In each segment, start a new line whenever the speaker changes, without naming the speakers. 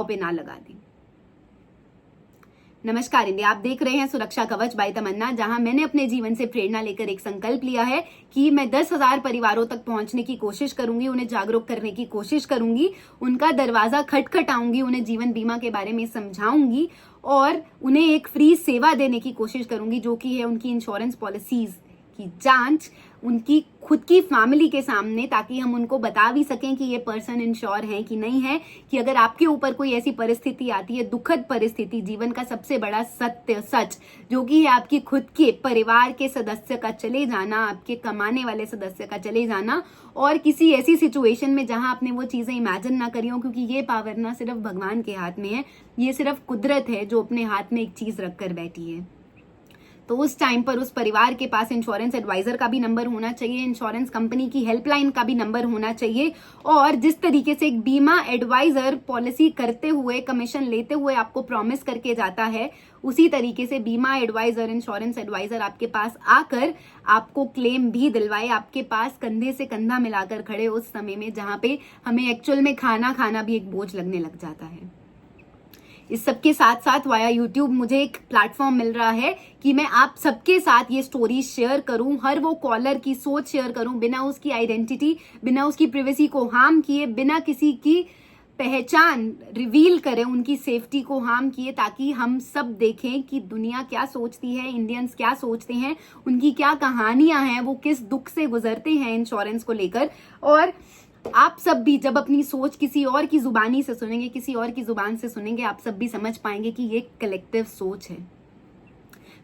पे ना लगा दें। नमस्कार इंडिया, आप देख रहे हैं सुरक्षा कवच बाय तमन्ना, जहां मैंने अपने जीवन से प्रेरणा लेकर एक संकल्प लिया है कि मैं 10,000 परिवारों तक पहुंचने की कोशिश करूंगी, उन्हें जागरूक करने की कोशिश करूंगी, उनका दरवाजा खटखटाऊंगी, उन्हें जीवन बीमा के बारे में समझाऊंगी और उन्हें एक फ्री सेवा देने की कोशिश करूंगी, जो कि है उनकी इंश्योरेंस पॉलिसीज की जांच उनकी खुद की फैमिली के सामने, ताकि हम उनको बता भी सकें कि ये पर्सन इंश्योर है कि नहीं है, कि अगर आपके ऊपर कोई ऐसी परिस्थिति आती है, दुखद परिस्थिति, जीवन का सबसे बड़ा सत्य सच, जो कि है आपकी खुद के परिवार के सदस्य का चले जाना, आपके कमाने वाले सदस्य का चले जाना, और किसी ऐसी सिचुएशन में जहां आपने वो चीजें इमेजिन ना करी हो, क्योंकि ये पावर ना सिर्फ भगवान के हाथ में है, ये सिर्फ कुदरत है जो अपने हाथ में एक चीज रखकर बैठी है। तो उस टाइम पर उस परिवार के पास इंश्योरेंस एडवाइजर का भी नंबर होना चाहिए, इंश्योरेंस कंपनी की हेल्पलाइन का भी नंबर होना चाहिए, और जिस तरीके से एक बीमा एडवाइजर पॉलिसी करते हुए, कमीशन लेते हुए आपको प्रॉमिस करके जाता है, उसी तरीके से बीमा एडवाइजर, इंश्योरेंस एडवाइजर आपके पास आकर आपको क्लेम भी दिलवाए, आपके पास कंधे से कंधा मिलाकर खड़े उस समय में जहां पे हमें एक्चुअल में खाना भी एक बोझ लगने लग जाता है। इस सबके साथ साथ वाया यूट्यूब मुझे एक प्लेटफॉर्म मिल रहा है कि मैं आप सबके साथ ये स्टोरी शेयर करूं, हर वो कॉलर की सोच शेयर करूं, बिना उसकी आइडेंटिटी, बिना उसकी प्रिवेसी को हार्म किए, बिना किसी की पहचान रिवील करें, उनकी सेफ्टी को हार्म किए, ताकि हम सब देखें कि दुनिया क्या सोचती है, इंडियंस क्या सोचते हैं, उनकी क्या कहानियां हैं, वो किस दुख से गुजरते हैं इंश्योरेंस को लेकर। और आप सब भी जब अपनी सोच किसी और की जुबानी से सुनेंगे, किसी और की जुबान से सुनेंगे, आप सब भी समझ पाएंगे कि ये कलेक्टिव सोच है।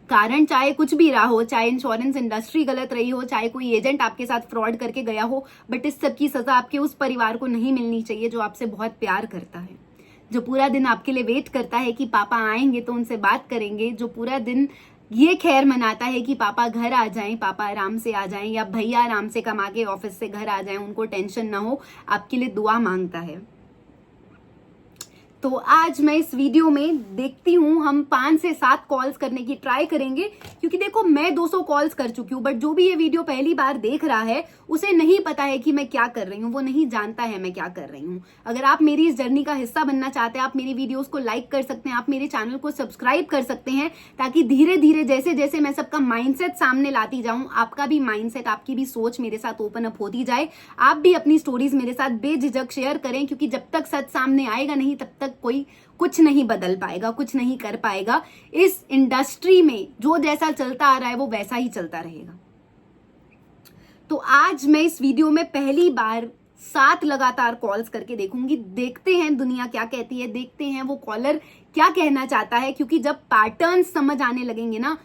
कारण चाहे कुछ भी रहा हो, चाहे इंश्योरेंस इंडस्ट्री गलत रही हो, चाहे कोई एजेंट आपके साथ फ्रॉड करके गया हो, बट इस सब की सजा आपके उस परिवार को नहीं मिलनी चाहिए जो आपसे बहुत प्यार करता है, जो पूरा दिन आपके लिए वेट करता है कि पापा आएंगे तो उनसे बात करेंगे, जो पूरा दिन ये खैर मनाता है कि पापा घर आ जाएं, पापा आराम से आ जाएं, या भैया आराम से कमा के ऑफिस से घर आ जाएं, उनको टेंशन ना हो, आपके लिए दुआ मांगता है। तो आज मैं इस वीडियो में देखती हूं, हम 5 से 7 कॉल्स करने की ट्राई करेंगे, क्योंकि देखो मैं 200 कॉल्स कर चुकी हूं, बट जो भी ये वीडियो पहली बार देख रहा है उसे नहीं पता है कि मैं क्या कर रही हूं, वो नहीं जानता है मैं क्या कर रही हूं। अगर आप मेरी इस जर्नी का हिस्सा बनना चाहते हैं, आप मेरी वीडियोस को लाइक कर सकते हैं, आप मेरे चैनल को सब्सक्राइब कर सकते हैं, ताकि धीरे धीरे जैसे जैसे मैं सबका माइंडसेट सामने लाती जाऊं, आपका भी माइंडसेट, आपकी भी सोच मेरे साथ ओपन अप होती जाए, आप भी अपनी स्टोरीज मेरे साथ बेझिझक शेयर करें, क्योंकि जब तक सच सामने आएगा नहीं तब तक कोई कुछ नहीं बदल पाएगा, कुछ नहीं कर पाएगा। इस इंडस्ट्री में जो जैसा चलता आ रहा है वो वैसा ही चलता रहेगा। तो आज मैं इस वीडियो में पहली बार 7 लगातार कॉल्स करके देखूंगी, देखते हैं दुनिया क्या कहती है, देखते हैं वो कॉलर क्या कहना चाहता है, क्योंकि जब पैटर्न्स समझ आने लगेंगे ना,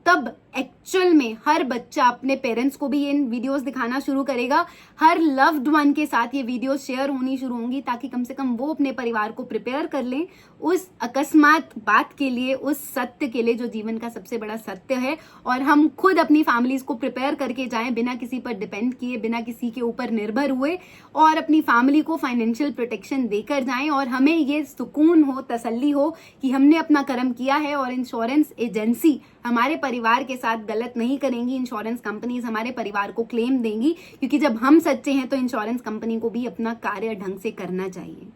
तब एक्चुअल में हर बच्चा अपने पेरेंट्स को भी ये वीडियोस दिखाना शुरू करेगा, हर लव्ड वन के साथ ये वीडियोस शेयर होनी शुरू होंगी, ताकि कम से कम वो अपने परिवार को प्रिपेयर कर लें उस अकस्मात बात के लिए, उस सत्य के लिए जो जीवन का सबसे बड़ा सत्य है, और हम खुद अपनी फैमिलीज को प्रिपेयर करके जाएं, बिना किसी पर डिपेंड किए, बिना किसी के ऊपर निर्भर हुए, और अपनी फैमिली को फाइनेंशियल प्रोटेक्शन देकर जाएं, और हमें ये सुकून हो, तसल्ली हो कि हमने अपना कर्म किया है, और इंश्योरेंस एजेंसी हमारे परिवार के साथ गलत नहीं करेंगी, इंश्योरेंस कंपनीज हमारे परिवार को क्लेम देंगी, क्योंकि जब हम सच्चे हैं तो इंश्योरेंस कंपनी को भी अपना कार्य ढंग से करना चाहिए।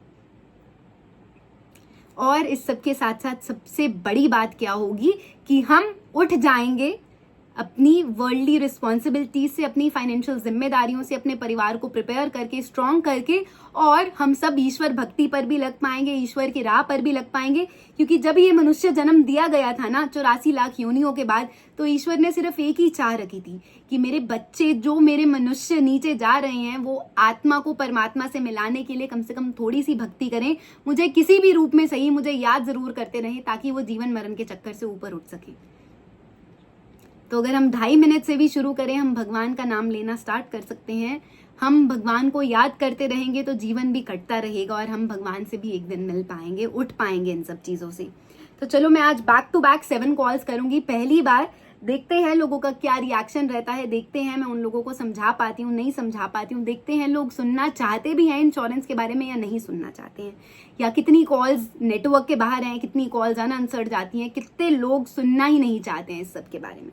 और इस सबके साथ साथ सबसे बड़ी बात क्या होगी कि हम उठ जाएंगे अपनी वर्ल्डली रिस्पॉन्सिबिलिटी से, अपनी फाइनेंशियल जिम्मेदारियों से, अपने परिवार को प्रिपेयर करके, स्ट्रॉन्ग करके, और हम सब ईश्वर भक्ति पर भी लग पाएंगे, ईश्वर की राह पर भी लग पाएंगे, क्योंकि जब ये मनुष्य जन्म दिया गया था ना 84 लाख योनियों के बाद, तो ईश्वर ने सिर्फ एक ही चाह रखी थी कि मेरे बच्चे, जो मेरे मनुष्य नीचे जा रहे हैं, वो आत्मा को परमात्मा से मिलाने के लिए कम से कम थोड़ी सी भक्ति करें, मुझे किसी भी रूप में सही, मुझे याद जरूर करते रहें, ताकि वो जीवन मरण के चक्कर से ऊपर उठ सके। तो अगर हम 2.5 मिनट से भी शुरू करें, हम भगवान का नाम लेना स्टार्ट कर सकते हैं। हम भगवान को याद करते रहेंगे तो जीवन भी कटता रहेगा, और हम भगवान से भी एक दिन मिल पाएंगे, उठ पाएंगे इन सब चीजों से। तो चलो मैं आज बैक टू बैक 7 कॉल्स करूंगी पहली बार, देखते हैं लोगों का क्या रिएक्शन रहता है, देखते हैं मैं उन लोगों को समझा पाती हूँ, नहीं समझा पाती हूँ, देखते हैं लोग सुनना चाहते भी हैं इंश्योरेंस के बारे में या नहीं सुनना चाहते हैं, या कितनी कॉल्स नेटवर्क के बाहर हैं, कितनी कॉल्स अनआंसर्ड जाती हैं, कितने लोग सुनना ही नहीं चाहते हैं इस सब के बारे में।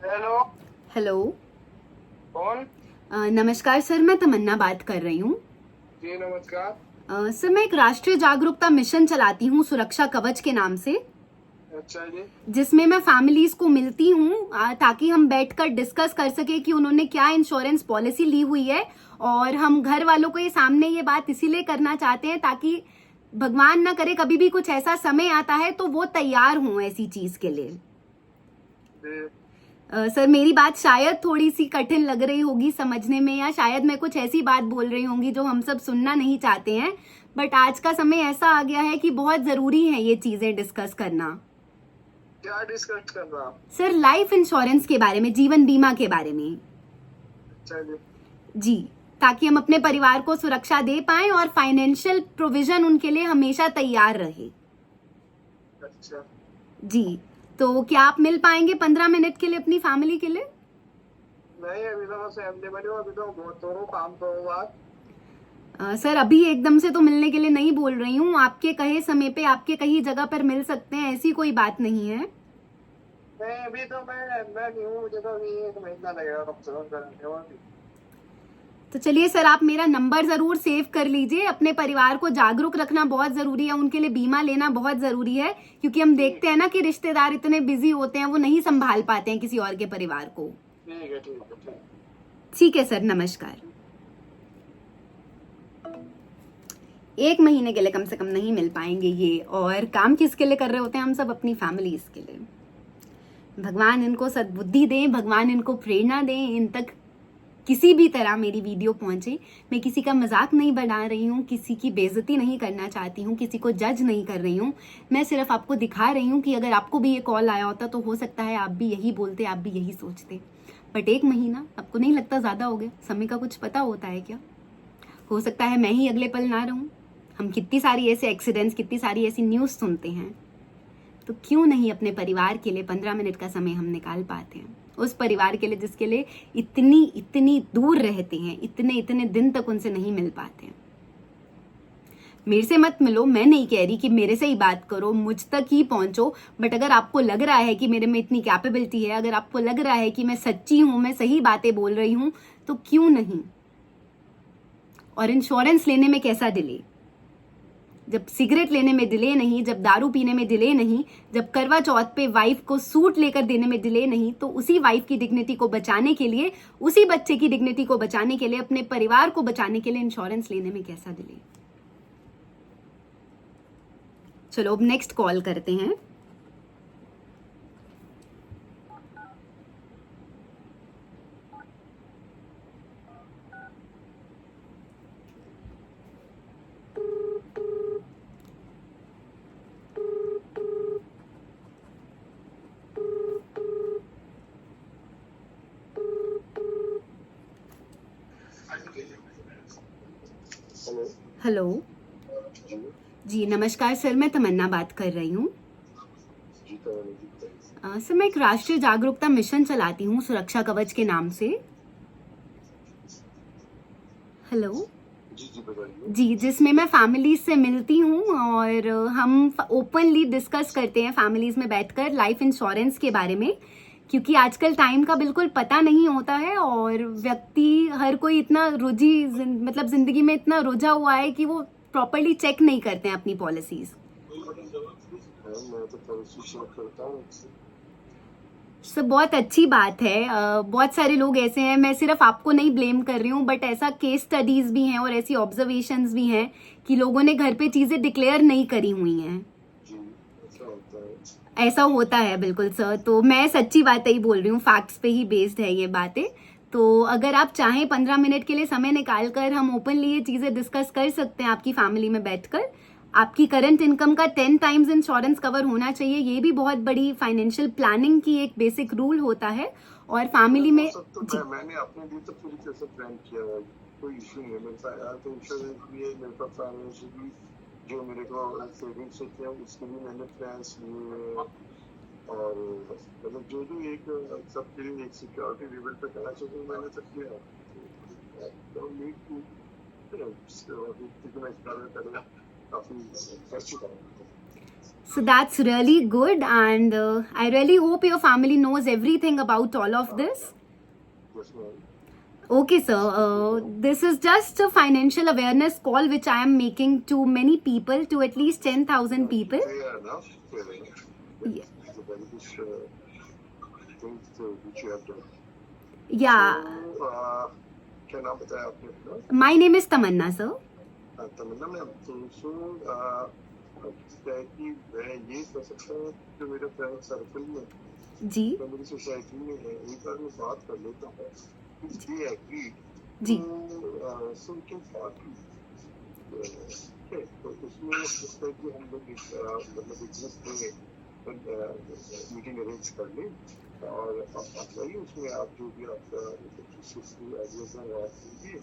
हेलो।
हेलो।
कौन?
नमस्कार सर, मैं तमन्ना बात कर रही हूँ।
जी नमस्कार।
सर, मैं एक राष्ट्रीय जागरूकता मिशन चलाती हूँ सुरक्षा कवच के नाम से,
अच्छा जी।
जिसमें मैं फैमिलीज को मिलती हूँ ताकि हम बैठकर डिस्कस कर सके कि उन्होंने क्या इंश्योरेंस पॉलिसी ली हुई है। और हम घर वालों को ये सामने ये बात इसीलिए करना चाहते हैं ताकि भगवान ना करे कभी भी कुछ ऐसा समय आता है तो वो तैयार हों ऐसी चीज के लिए।
जी।
सर, मेरी बात शायद थोड़ी सी कठिन लग रही होगी समझने में, या शायद मैं कुछ ऐसी बात बोल रही होंगी जो हम सब सुनना नहीं चाहते हैं, बट आज का समय ऐसा आ गया है कि बहुत जरूरी है ये चीजें डिस्कस करना।
क्या डिस्कस कर रहा आप?
सर, लाइफ इंश्योरेंस के बारे में, जीवन बीमा के बारे में।
अच्छा जी।
जी, ताकि हम अपने परिवार को सुरक्षा दे पाएं और फाइनेंशियल प्रोविजन उनके लिए हमेशा तैयार रहे।
अच्छा।
जी, तो क्या आप मिल पाएंगे 15 मिनट के लिए अपनी फैमिली के लिए?
नहीं, अभी तो मैं अवेलेबल हूँ, अभी तो बहुत तो हूँ, काम तो हूँ आज।
सर, अभी एकदम से तो मिलने के लिए नहीं बोल रही हूँ, आपके कहे समय पे आपके कहीं जगह पर मिल सकते हैं, ऐसी कोई बात नहीं है।
नहीं, अभी तो मैं नहीं हूँ, मुझे तो अभी 1 महीना लगेगा कम से कम करने में।
तो चलिए सर, आप मेरा नंबर जरूर सेव कर लीजिए। अपने परिवार को जागरूक रखना बहुत जरूरी है, उनके लिए बीमा लेना बहुत जरूरी है, क्योंकि हम देखते हैं ना कि रिश्तेदार इतने बिजी होते हैं, वो नहीं संभाल पाते हैं किसी और के परिवार को।
ठीक है, ठीक है, ठीक।
ठीक है सर, नमस्कार। 1 महीने के लिए कम से कम नहीं मिल पाएंगे ये, और काम किसके लिए कर रहे होते हैं हम सब? अपनी फैमिलीज के लिए। भगवान इनको सद्बुद्धि दें, भगवान इनको प्रेरणा दें, इन तक किसी भी तरह मेरी वीडियो पहुंचे। मैं किसी का मजाक नहीं बना रही हूँ, किसी की बेइज्जती नहीं करना चाहती हूँ, किसी को जज नहीं कर रही हूँ। मैं सिर्फ आपको दिखा रही हूँ कि अगर आपको भी ये कॉल आया होता तो हो सकता है आप भी यही बोलते, आप भी यही सोचते। बट 1 महीना आपको नहीं लगता ज्यादा हो गया? समय का कुछ पता होता है क्या? हो सकता है मैं ही अगले पल ना रहूं। हम कितनी सारी ऐसे एक्सीडेंट्स, कितनी सारी ऐसी न्यूज़ सुनते हैं। तो क्यों नहीं अपने परिवार के लिए 15 मिनट का समय हम निकाल पाते हैं? उस परिवार के लिए जिसके लिए इतनी इतनी दूर रहते हैं, इतने इतने दिन तक उनसे नहीं मिल पाते हैं। मेरे से मत मिलो, मैं नहीं कह रही कि मेरे से ही बात करो, मुझ तक ही पहुंचो, बट अगर आपको लग रहा है कि मेरे में इतनी कैपेबिलिटी है, अगर आपको लग रहा है कि मैं सच्ची हूं, मैं सही बातें बोल रही हूं, तो क्यों नहीं? और इंश्योरेंस लेने में कैसा डिले? जब सिगरेट लेने में डिले नहीं, जब दारू पीने में डिले नहीं, जब करवा चौथ पे वाइफ को सूट लेकर देने में डिले नहीं, तो उसी वाइफ की डिग्निटी को बचाने के लिए, उसी बच्चे की डिग्निटी को बचाने के लिए, अपने परिवार को बचाने के लिए इंश्योरेंस लेने में कैसा डिले? चलो अब नेक्स्ट कॉल करते हैं।
हेलो।
हेलो।
जी।
जी नमस्कार सर, मैं तमन्ना बात कर रही हूँ।
जी तो
सर, मैं एक राष्ट्रीय जागरूकता मिशन चलाती हूँ सुरक्षा कवच के नाम से। हेलो।
जी जी बताइए।
जी, जिसमें मैं फैमिलीज से मिलती हूँ और हम ओपनली डिस्कस करते हैं फैमिलीज में बैठकर लाइफ इंश्योरेंस के बारे में, क्योंकि आजकल टाइम का बिल्कुल पता नहीं होता है और व्यक्ति हर कोई इतना मतलब जिंदगी में इतना रुझा हुआ है कि वो प्रॉपरली चेक नहीं करते हैं अपनी पॉलिसीज।
मैं तो पॉलिसी शेयर करता हूँ।
सब बहुत अच्छी बात है। बहुत सारे लोग ऐसे हैं, मैं सिर्फ आपको नहीं ब्लेम कर रही हूँ, बट ऐसा केस स्टडीज भी हैं और ऐसी ऑब्जर्वेशंस भी हैं कि लोगों ने घर पे चीजें डिक्लेयर नहीं करी हुई हैं।
जी, ऐसा होता है।
ऐसा होता है बिल्कुल सर, तो मैं सच्ची बातें ही बोल रही हूँ, फैक्ट्स पे ही बेस्ड है ये बातें। तो अगर आप चाहें 15 मिनट के लिए समय निकाल कर हम ओपनली ये चीजें डिस्कस कर सकते हैं आपकी फैमिली में बैठकर। आपकी करंट इनकम का 10 टाइम्स इंश्योरेंस कवर होना चाहिए, ये भी बहुत बड़ी फाइनेंशियल प्लानिंग की एक बेसिक रूल होता है। और फैमिली में जी,
मैंने अपने लिए तो पूरी तरह से प्लान किया है, कोई इशू नहीं है मेरे साथ यार। तो इंश्योरेंस भी है मेरे पास, फाइनेंशियल भी जो मेरे को सेविंग्स होती है उसके भी मैंने प्लान्स लिए हैं। और मतलब जो जो एक सबके लिए एक सिक्योरिटी लेवल पे करना चाहिए मैंने सब किया। तो नीड टू कितना करेगा काफी कर चुका हूँ।
So that's really good, and I really hope your family knows everything about all of this.
Yes, ma'am.
Okay, sir. This is just a financial awareness call which I am making to many people, to at least 10,000 people.
Fair enough. Fair enough.
Yeah.
It's a very good thing which you have done.
Yeah.
So, क्या नाम बताया आपने अपना?
My name is Tamanna, sir.
Tamanna ma'am, तो क्या है कि मैं ये कर सकता हूँ जो मेरे फ्रेंड सर्कल में
जी
जो मेरी सोसाइटी में है, एक बार मैं बात कर लेता हूँ। If they agree,
ji
so we can start. तो उसमें लगता है कि हम लोग मतलब बिजनेस में मीटिंग अरेंज कर लें और आप आइए, उसमें आप जो भी आपका आइडियाज हैं वो आप दीजिए,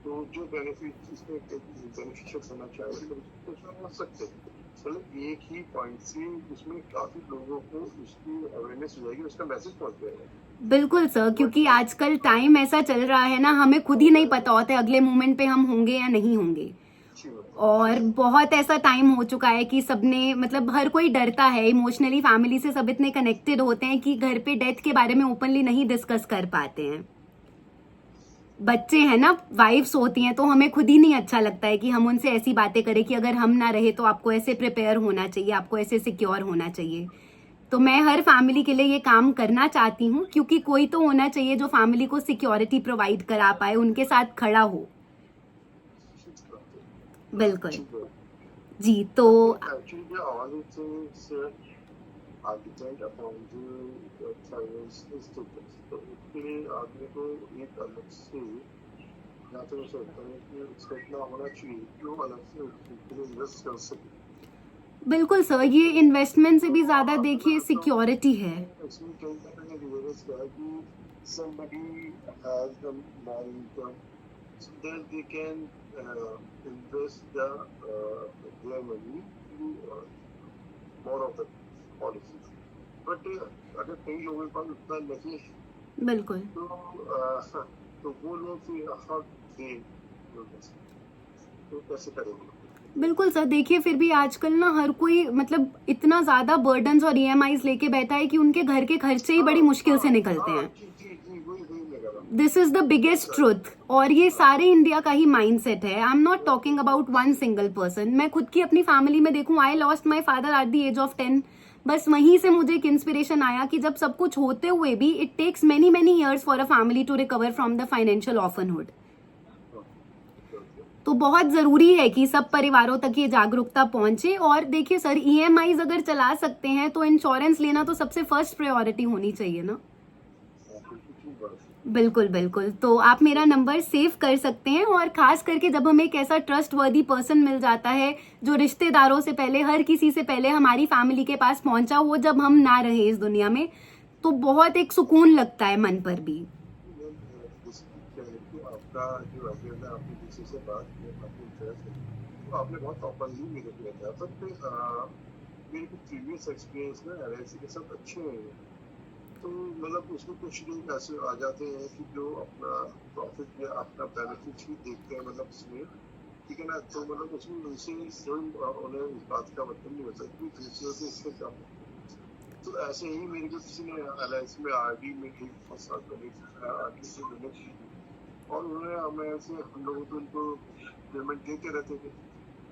तो जो बेनिफिट इसमें बेनिफिशियल होना चाहिए तो उसमें समझ सकते हैं। मतलब एक ही पॉइंट से उसमें काफी लोगों को उसकी अवेयरनेस हो जाएगी, उसका मैसेज पहुंच जाएगा।
बिल्कुल सर, क्योंकि आजकल टाइम ऐसा चल रहा है ना, हमें खुद ही नहीं पता होता है अगले मोमेंट पे हम होंगे या नहीं होंगे। और बहुत ऐसा टाइम हो चुका है कि सबने मतलब हर कोई डरता है इमोशनली, फैमिली से सब इतने कनेक्टेड होते हैं कि घर पे डेथ के बारे में ओपनली नहीं डिस्कस कर पाते हैं। बच्चे हैं ना, वाइफ्स होती हैं, तो हमें खुद ही नहीं अच्छा लगता है कि हम उनसे ऐसी बातें करें कि अगर हम ना रहे तो आपको ऐसे प्रिपेयर होना चाहिए, आपको ऐसे सिक्योर होना चाहिए। तो मैं हर फैमिली के लिए ये काम करना चाहती हूँ, क्योंकि कोई तो होना चाहिए जो फैमिली को सिक्योरिटी प्रोवाइड करा पाए, उनके साथ खड़ा हो। बिल्कुल जी। तो
actually all it is depend upon the finance status। तो उसके लिए आदमी को एक अलग से या तो मैं सोचता हूँ कि उसका इतना होना चाहिए कि वो अलग से उसके लिए इन्वेस्ट कर सके।
बिल्कुल सर, ये इन्वेस्टमेंट से भी ज्यादा देखिए सिक्योरिटी है।
इसमें कई बार मैंने रियलाइज किया कि somebody has the more income so that they can invest their money to more of the policies, but अगर कई लोगों के पास उतना नहीं है
बिल्कुल
तो वो लोग फिर how they तो कैसे करेंगे?
बिल्कुल सर, देखिए फिर भी आजकल ना हर कोई मतलब इतना ज्यादा बर्डन्स और ईएमआईज लेके बैठा है कि उनके घर के खर्चे ही बड़ी मुश्किल से निकलते हैं। This is the biggest truth, और ये सारे इंडिया का ही माइंडसेट है। I am not talking about one single person. मैं खुद की अपनी फैमिली में देखूं, I lost my father at the age of 10। बस वहीं से मुझे एक इंस्पिरेशन आया कि जब सब कुछ होते हुए भी it takes many many years for a family to recover from the financial orphanhood. तो बहुत जरूरी है कि सब परिवारों तक ये जागरूकता पहुंचे। और देखिए सर, ईएमआईज अगर चला सकते हैं तो इंश्योरेंस लेना तो सबसे फर्स्ट प्रायोरिटी होनी चाहिए ना। बिल्कुल बिल्कुल। तो आप मेरा नंबर सेव कर सकते हैं, और खास करके जब हमें एक ऐसा ट्रस्ट वर्दी पर्सन मिल जाता है जो रिश्तेदारों से पहले, हर किसी से पहले हमारी फैमिली के पास पहुंचा, वो जब हम ना रहे इस दुनिया में, तो बहुत एक सुकून लगता है मन पर भी।
आपका जो है आपने किसी से बात की, आपने इंटरेस्ट है तो आपने बहुत ओपनली मेरे को किया था, बट मेरे को प्रीवियस एक्सपीरियंस ना एलआईसी के साथ अच्छे नहीं है। तो मतलब उसमें कुछ लोग ऐसे आ जाते हैं कि जो अपना प्रॉफिट या अपना बेनिफिट ही देखते हैं, मतलब उसमें ठीक है ना, तो मतलब उसमें उनसे उन्हें उस बात का मतलब नहीं होता कि दूसरों से इससे कम। तो ऐसे ही मेरे को किसी ने एलआईसी में आरडी में एक साथ आरडी से मैंने की, और उन्होंने हमें से हम लोगों को उनको पेमेंट देते रहते थे,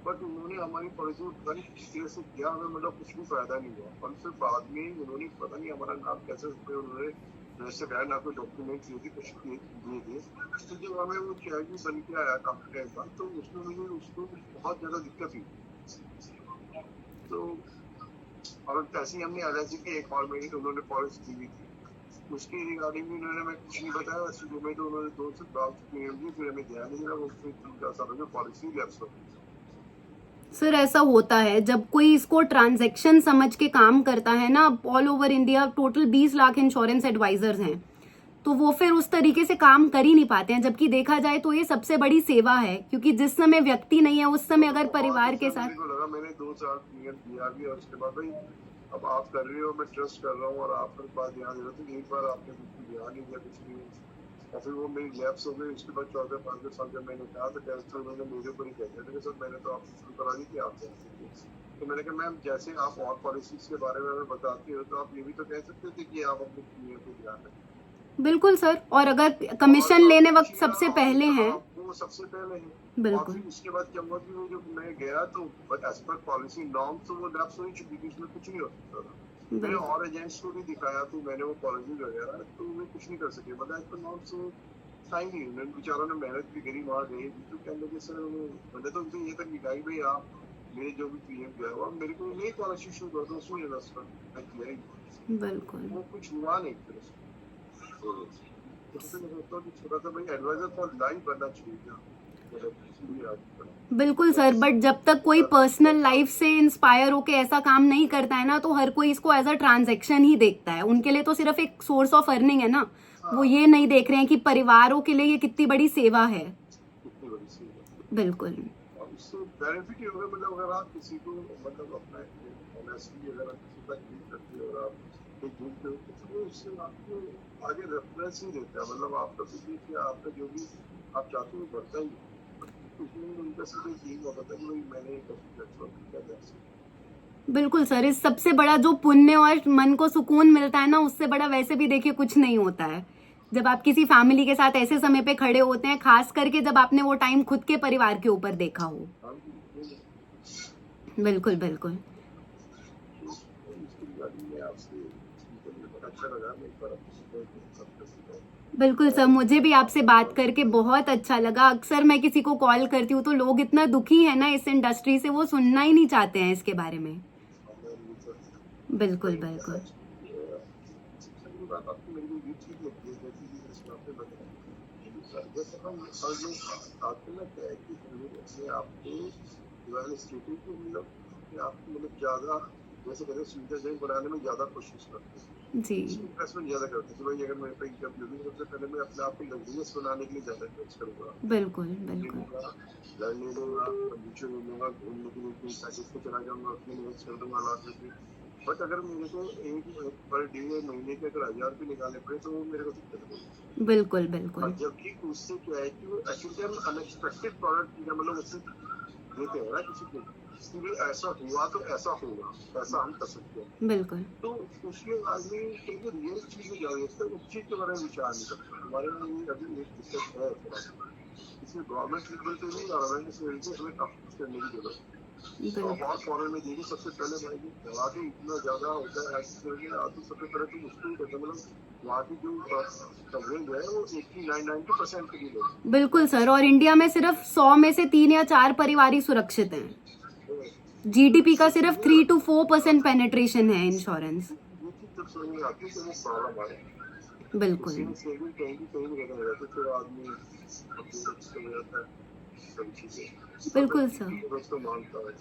बट उन्होंने हमारी पॉलिसी पता नहीं किस तरह से किया, हमें मतलब कुछ भी फायदा नहीं हुआ। और फिर बाद में उन्होंने पता नहीं हमारा नाम कैसे उन्होंने रजिस्टर कराया, ना कोई डॉक्यूमेंट दिए थे, कुछ दिए थे। तो जब हमें वो चेयरमैन बन के आया काफी टाइम बाद, तो उसमें मुझे उसको बहुत ज्यादा दिक्कत हुई। तो और ऐसे ही हमने एलआईसी की एक और महीने उन्होंने पॉलिसी दी हुई थी, उसके रिगार्डिंग भी उन्होंने मैं कुछ नहीं बताया, वैसे जो मैं तो उन्होंने 2 से 4 प्रीमियम दी, फिर हमें ध्यान नहीं दिया, वो फिर 3-4 सालों में पॉलिसी लैप्स हो गई।
सर ऐसा होता है जब कोई इसको ट्रांजैक्शन समझ के काम करता है ना। All over India total 20 lakh insurance advisors हैं, तो वो फिर उस तरीके से काम कर ही नहीं पाते हैं। जबकि देखा जाए तो ये सबसे बड़ी सेवा है, क्योंकि जिस समय व्यक्ति नहीं है उस समय अगर परिवार के साथ
लगा, मैंने 2 साल प्रीमियम दिया भी, और उसके बाद भाई अब आप कर रहे हो, मैं ट्रस्ट कर रहा हूँ और आपके बाद ध्यान दे रहा हूँ, तो एक बार आपने कुछ ध्यान नहीं दिया, कुछ नहीं, और फिर वो मेरी लैप्स हो गई। उसके बाद 14-15 साल जब मैंने कहा तो कैंसर उन्होंने मेरे ऊपर ही कह दिया था कि सर मैंने तो आपसे शुरू करा दी थी, आप जानते थे। तो मैंने कहा मैम जैसे आप और पॉलिसीज के बारे में हमें बताती हो तो आप ये भी तो कह सकते थे कि आप अपनी प्रीमियम पे ध्यान रखें।
बिल्कुल सर, और अगर कमीशन लेने वक्त सबसे पहले हैं।
हाँ, वो सबसे पहले है। और
बिल्कुल
फिर उसके बाद क्या हुआ कि वो जब मैं गया तो एज पर पॉलिसी नॉर्म तो वो लैप्स हो ही चुकी थी, उसमें कुछ नहीं हो सकता था। मैंने
बिल्कुल
और एजेंट्स को भी दिखाया तो मैंने वो पॉलिसी वगैरह तो वो कुछ नहीं कर सके, मतलब एज पर नॉर्म तो था ही नहीं। उन्होंने बेचारों ने मेहनत भी करी, वहाँ गए तो कहने लगे सर मैंने तो उनसे ये तक दिखाई भाई आप मेरे जो भी पीएम गया हुआ मेरे को नई पॉलिसी शुरू कर दो, उसमें इन्वेस्टमेंट किया ही
बिल्कुल
वो कुछ हुआ नहीं फिर उसमें। तो इससे मैं सोचता हूँ कि छोटा सा भाई एडवाइजर फॉर लाइफ बनना चाहिए क्या, मतलब किसी भी आदमी को।
बिल्कुल सर, बट जब तक कोई पर्सनल लाइफ से इंस्पायर होके ऐसा काम नहीं करता है ना, तो हर कोई इसको एज अ ट्रांजैक्शन ही देखता है। उनके लिए तो सिर्फ एक सोर्स ऑफ अर्निंग है ना, वो ये नहीं देख रहे हैं कि परिवारों के लिए ये कितनी बड़ी सेवा है।
कितनी बड़ी चीज है।
बिल्कुल
और इससे बेनिफिट ही होगा, मतलब अगर आप किसी को मतलब अपना ऑनेस्टली अगर आप किसी का डील करते हो और आप एक डील पे हो तो वो उससे आपको आगे रेफरेंस ही देता है, मतलब आपका बिजनेस या आपका जो भी आप चाहते हो बढ़ता ही है। उसमें उनका सिर्फ एक यही होता था कि भाई मैंने एक प्लेटफॉर्म किया था।
बिल्कुल सर, इस सबसे बड़ा जो पुण्य और मन को सुकून मिलता है ना, उससे बड़ा वैसे भी देखिए कुछ नहीं होता है। जब आप किसी फैमिली के साथ ऐसे समय पे खड़े होते हैं, खास करके जब आपने वो टाइम खुद के परिवार के ऊपर देखा हो।
हाँ,
बिल्कुल बिल्कुल
इसके रिगार्डिंग में आपसे बड़ा अच्छा लगा, मैं एक बार आपसे सब
बिल्कुल सर, मुझे भी आपसे बात करके बहुत अच्छा लगा। अक्सर मैं किसी को कॉल करती हूँ तो लोग इतना दुखी है ना इस इंडस्ट्री से, वो सुनना ही नहीं चाहते हैं इसके बारे में। बिल्कुल बिल्कुल
बात आपको मेरे को ये चीज लगती है जैसे कि जैसे आपने बताया जैसे हम हर लोग आते ना क्या है कि हम लोग अपने आप को स्टेटिंग को मतलब अपने आप को मतलब ज्यादा जैसे कहते हैं सुविधाजनक बनाने में ज्यादा कोशिश करते हैं,
जी
इन्वेस्टमेंट ज्यादा करते हैं कि भाई अगर मेरे पे इनकम जो भी सबसे पहले मैं अपने आप को लग्जरियस बनाने के लिए ज्यादा इन्वेस्ट करूंगा,
बिल्कुल बिल्कुल
घर ले लूंगा, फर्नीचर ले लूंगा, घूमने के लिए कहीं पैकेज पे चला जाऊंगा, अपने इन्वेस्ट कर दूंगा लाख रुपये। बट अगर मेरे को एक पर डे महीने के अगर 1000 रुपये निकालने पड़े तो वो मेरे को दिक्कत होगी।
बिल्कुल
और
बिल्कुल
जबकि उससे क्या है कि वो एक्चुअली हम अनएक्सपेक्टेड प्रोडक्ट मतलब उससे देते हैं ना किसी को कि भी ऐसा हुआ तो ऐसा होगा, ऐसा हम कर सकते हैं।
बिल्कुल
तो उसमें आदमी कहीं रियल चीज में जा रही है उस चीज के बारे में विचार नहीं करता। हमारे में ये अभी एक दिक्कत है थोड़ा सा, इसमें गवर्नमेंट लेवल पे भी अवेयरनेस लेवल पे हमें काफी कुछ करने की जरूरत है। तो
बिल्कुल
और फॉरन में देखिए सबसे पहले भाई वहाँ के इतना ज्यादा होता है तो सबसे पहले तो उसको ही करते मतलब वहाँ की जो कवरेज है वो 89-90% के लिए लोग।
बिल्कुल सर, और इंडिया में सिर्फ 100 में से 3 या 4 परिवार ही सुरक्षित हैं। जीडीपी का सिर्फ 3 to 4% पेनिट्रेशन है इंश्योरेंस।
ये चीज जब समझ में आती है तो वो प्रॉब्लम आ रही है।
बिल्कुल
सेविंग कहीं भी रहता है तो फिर आदमी अपने हो जाता है सभी चीजें।
बिल्कुल सर,
दोस्तों मानता है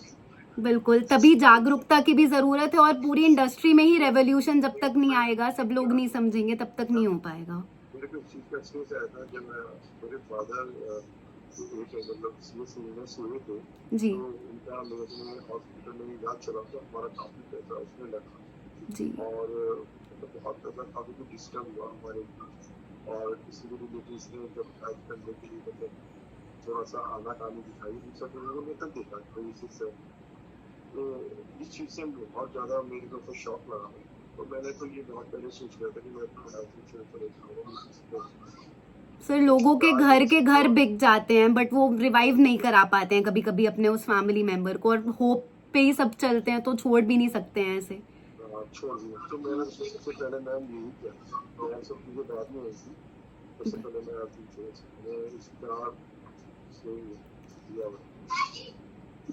बिल्कुल तभी जागरूकता की भी जरूरत है, और पूरी इंडस्ट्री में ही रेवोल्यूशन जब तक नहीं आएगा, सब लोग नहीं समझेंगे, तब तक नहीं हो पाएगा।
मेरे को इस चीज का एक्सपीरियंस आया था जब मेरे फादर एक मतलब सीएस यूनिवर्स हुए थे
जी
तो उनका मेरे को हॉस्पिटल में इलाज चला था, हमारा काफी पैसा उसमें लगा
जी
और मतलब बहुत पैसा काफी कुछ डिस्टर्ब हुआ हमारे और किसी भी रिलेटिव्स ने जब इलाज करने के लिए मतलब थोड़ा सा आनाकानी दिखाई सब लोगों ने तब देखा तो इस चीज से तो इस चीज से बहुत ज्यादा मेरे को तो शॉक लगा। तो मैंने तो ये बहुत पहले सोच लिया था कि मैं अपना हेल्थ इंश्योरेंस करूंगा।
सर, लोगों के घर बिक जाते हैं, बट वो रिवाइव नहीं करा पाते हैं कभी कभी अपने उस फैमिली मेंबर को, और होप पे ही सब चलते हैं, तो छोड़ भी नहीं सकते हैं ऐसे।
छोड़ दिया तो मैंने सबसे पहले मैम यही किया और सब चीजें बाद में हुई थी। सबसे पहले मैं हेल्थ इंश्योरेंस इस तरह से दिया हुआ।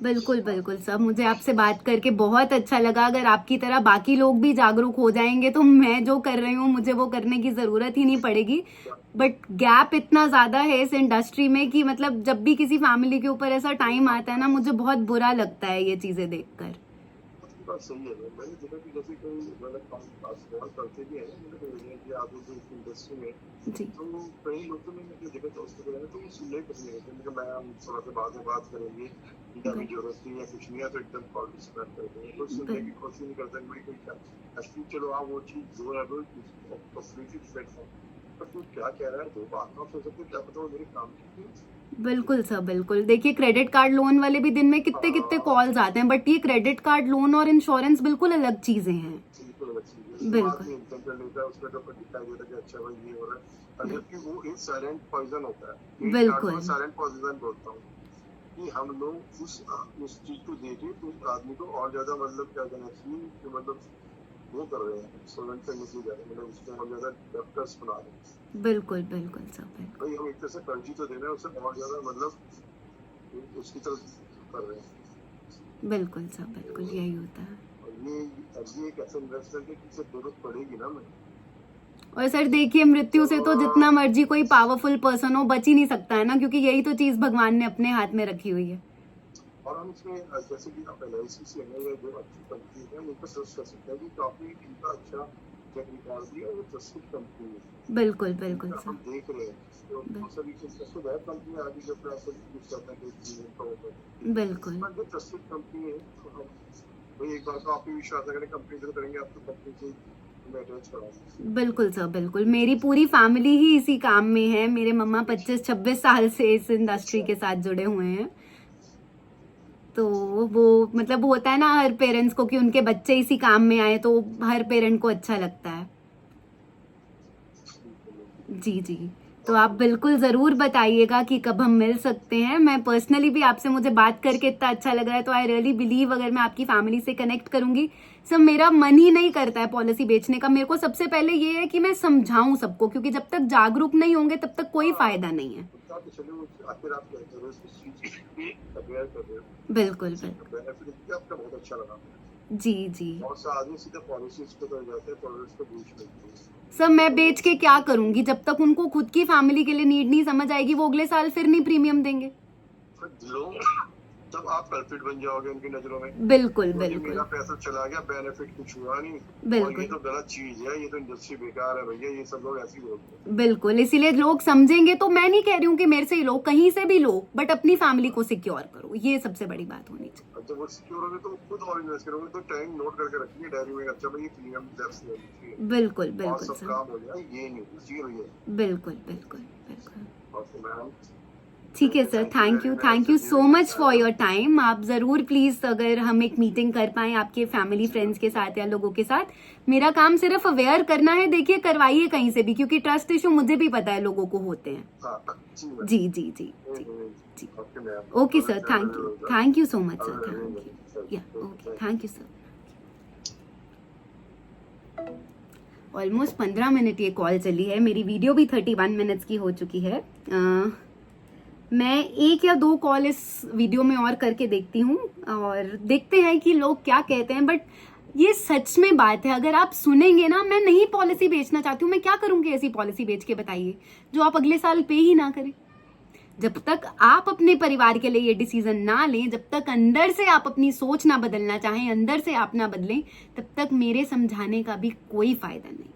बिल्कुल बिल्कुल सर, मुझे आपसे बात करके बहुत अच्छा लगा। अगर आपकी तरह बाकी लोग भी जागरूक हो जाएंगे तो मैं जो कर रही हूँ मुझे वो करने की जरूरत ही नहीं पड़ेगी। बट गैप इतना ज्यादा है इस इंडस्ट्री में कि मतलब जब भी किसी फैमिली के ऊपर ऐसा टाइम आता है ना, मुझे बहुत बुरा लगता है ये चीजें देखकर।
बात सही है मैंने देखा कि जैसे कोई मतलब सवाल करते भी है मैंने कि आप जो इस इंडस्ट्री में
जी
तो कई लोगों ने मुझे देखा दोस्तों को तो वो सुनने ही पसंद नहीं करते। मैं हम थोड़ा सा बाद में बात करेंगे कि अभी जरूरत नहीं है कुछ नहीं है तो एकदम कॉल डिस्कनेक्ट कर देंगे, कोई सुनने की कोशिश नहीं करता कोई कोई एक्चुअली चलो आप वो चीज जो है वो कंप्लीटली प्लेटफॉर्म पर तू क्या कह रहा है, दो बात ना सोच सकते, क्या पता वो मेरे काम की थी।
बिल्कुल सर, बिल्कुल। देखिए, क्रेडिट कार्ड लोन वाले भी दिन में कितने कितने कॉल्स आते हैं, बट ये क्रेडिट कार्ड लोन और इंश्योरेंस बिल्कुल अलग चीजें हैं।
बिल्कुल अलग चीज है, शुरुआत
बिल्कुल
में इनकम कर लेता है, उसमें तो फिर दिखाई देता है कि अच्छा भाई ये हो रहा है, और जबकि वो एक साइलेंट पॉइजन होता है। क्रेडिट कार्ड को
बिल्कुल
साइलेंट पॉइजन बोलता हूँ, कि हम लोग उस चीज को देके उस आदमी को और ज्यादा मतलब क्या कहना चाहिए कि मतलब वो कर रहे हैं, सोलन करने की जा रहे हैं, मतलब उसको और ज्यादा डेप्टर्स बना रहे हैं।
बिल्कुल बिल्कुल सर, बिल्कुल
भाई हम एक तरह से कर्जी तो दे रहे हैं, उससे और ज्यादा मतलब उसकी तरफ कर रहे हैं।
बिल्कुल सर, बिल्कुल यही होता है।
और ये एक ऐसा इन्वेस्टमेंट है जिससे जरूरत पड़ेगी ना मैं।
और सर देखिए, मृत्यु से तो जितना मर्जी कोई पावरफुल पर्सन हो, बच ही नहीं सकता है ना, क्योंकि यही तो चीज भगवान ने अपने हाथ में रखी हुई है।
और हम इसमें जैसे कि आप LIC से है या जो अच्छी कंपनी है उन पर ट्रस्ट कर सकते हैं कि काफी इनका अच्छा ट्रैक रिकॉर्ड भी है, और वो ट्रस्टेड कंपनी है।
बिल्कुल बिल्कुल
हम
सर,
देख रहे हैं तो बहुत सारी तो बहुत कंपनी आगे जो आपको यूज करते हैं कि तो
बिल्कुल
पर जो ट्रस्टेड कंपनी है तो हम वही एक बार को आप भी विश्वास करें, कंपनी जो करेंगे आपको कंपनी से मैं अटैच कराऊंगा।
बिल्कुल सर, बिल्कुल। मेरी पूरी फैमिली ही इसी काम में है। मेरे मम्मा 25-26 साल से इस इंडस्ट्री
अच्छा,
के साथ जुड़े हुए हैं। तो वो मतलब होता है ना हर पेरेंट्स को कि उनके बच्चे इसी काम में आए, तो हर पेरेंट को अच्छा लगता है। जी जी। तो आप बिल्कुल जरूर बताइएगा कि कब हम मिल सकते हैं। मैं पर्सनली भी आपसे, मुझे बात करके इतना अच्छा लग रहा है, तो आई रियली बिलीव अगर मैं आपकी फैमिली से कनेक्ट करूंगी। सब मेरा मन ही नहीं करता है पॉलिसी बेचने का। मेरे को सबसे पहले ये है कि मैं समझाऊं सबको, क्योंकि जब तक जागरूक नहीं होंगे तब तक कोई फायदा नहीं है।
तो चलो आखिर आप क्या कर रहे हो इस चीज की अवेयर कर रहे हो,
बिल्कुल
इसका
बिल्कुल।
बेनिफिट आपका बहुत अच्छा लगा।
जी जी।
बहुत सा आदमी सीधा पॉलिसीज पे कर जाते हैं, पॉलिसी को बीच में
सर मैं बेच के क्या करूंगी जब तक उनको खुद की फैमिली के लिए नीड नहीं समझ आएगी, वो अगले साल फिर नहीं प्रीमियम देंगे।
लोग तब आप कल्प्रिट बन जाओगे उनकी नजरों में,
बिल्कुल
क्योंकि मेरा
बिल्कुल
पैसा चला गया, बेनिफिट कुछ हुआ नहीं, और ये
बिल्कुल
तो गलत चीज है, ये तो इंडस्ट्री बेकार है भैया, ये सब लोग ऐसे ही बोलते हैं।
बिल्कुल। इसीलिए लोग समझेंगे तो। मैं नहीं कह रही हूँ कि मेरे से ही लो, कहीं से भी लो, बट अपनी फैमिली को सिक्योर करो, ये सबसे बड़ी बात होनी चाहिए।
अब जब वो सिक्योर होंगे तो खुद और इन्वेस्ट करोगे, तो टाइम नोट करके रखेंगे डायरी में, अच्छा भाई ये प्रीमियम डेप्स ले लीजिए
बिल्कुल
और
बिल्कुल
सब
सर,
काम हो जाए, ये नहीं चाहिए भैया।
बिल्कुल बिल्कुल बिल्कुल।
और तो मैम
ठीक है sir, thank you so much for your time. आप ज़रूर प्लीज़, अगर हम एक मीटिंग कर पाएं आपके फैमिली फ्रेंड्स के साथ या लोगों के साथ। मेरा काम सिर्फ अवेयर करना है। देखिए, करवाइए कहीं से भी, क्योंकि ट्रस्ट इशू मुझे भी पता है लोगों को होते हैं।
हाँ जी मैम।
जी जी जी जी जी।
Okay ma'am,
okay sir, thank you so much sir, thank you. Yeah okay, thank you sir. Almost 15 minute ये कॉल चली है। मेरी वीडियो भी 31 मिनट्स की हो चुकी है। मैं एक या दो कॉल इस वीडियो में और करके देखती हूँ, और देखते हैं कि लोग क्या कहते हैं। बट ये सच में बात है, अगर आप सुनेंगे ना, मैं नहीं पॉलिसी बेचना चाहती हूँ। मैं क्या करूंगी ऐसी पॉलिसी बेच के, बताइए, जो आप अगले साल पे ही ना करें। जब तक आप अपने परिवार के लिए ये डिसीजन ना लें, जब तक अंदर से आप अपनी सोच ना बदलना चाहें, अंदर से आप ना बदलें, तब तक मेरे समझाने का भी कोई फायदा नहीं।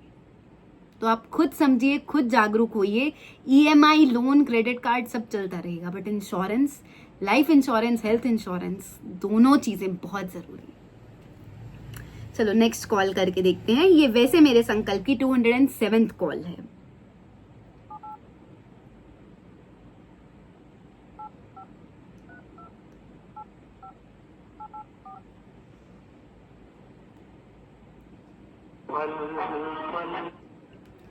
तो आप खुद समझिए, खुद जागरूक होइए। EMI, लोन, क्रेडिट कार्ड सब चलता रहेगा, but insurance, life insurance, health insurance, दोनों चीजें बहुत जरूरी है। चलो नेक्स्ट कॉल करके देखते हैं। ये वैसे मेरे संकल्प की 207th कॉल है।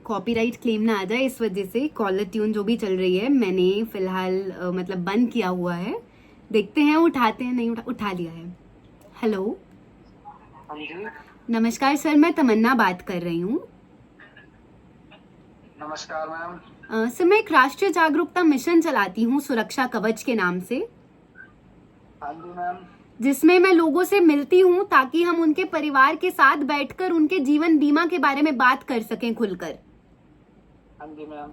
कॉपीराइट क्लेम ना आ जाए इस वजह से कॉलर ट्यून जो भी चल रही है मैंने फिलहाल मतलब बंद किया हुआ है। देखते हैं उठाते हैं, नहीं उठा लिया है। हेलो,
हाँ जी,
नमस्कार सर, मैं तमन्ना बात कर रही हूँ।
नमस्कार मैम।
सर मैं एक राष्ट्रीय जागरूकता मिशन चलाती हूँ सुरक्षा कवच के नाम से,
हाँ जी मैम।
जिसमें मैं लोगों से मिलती हूँ ताकि हम उनके परिवार के साथ बैठकर उनके जीवन बीमा के बारे में बात कर सकें खुलकर।
हाँ जी मैम।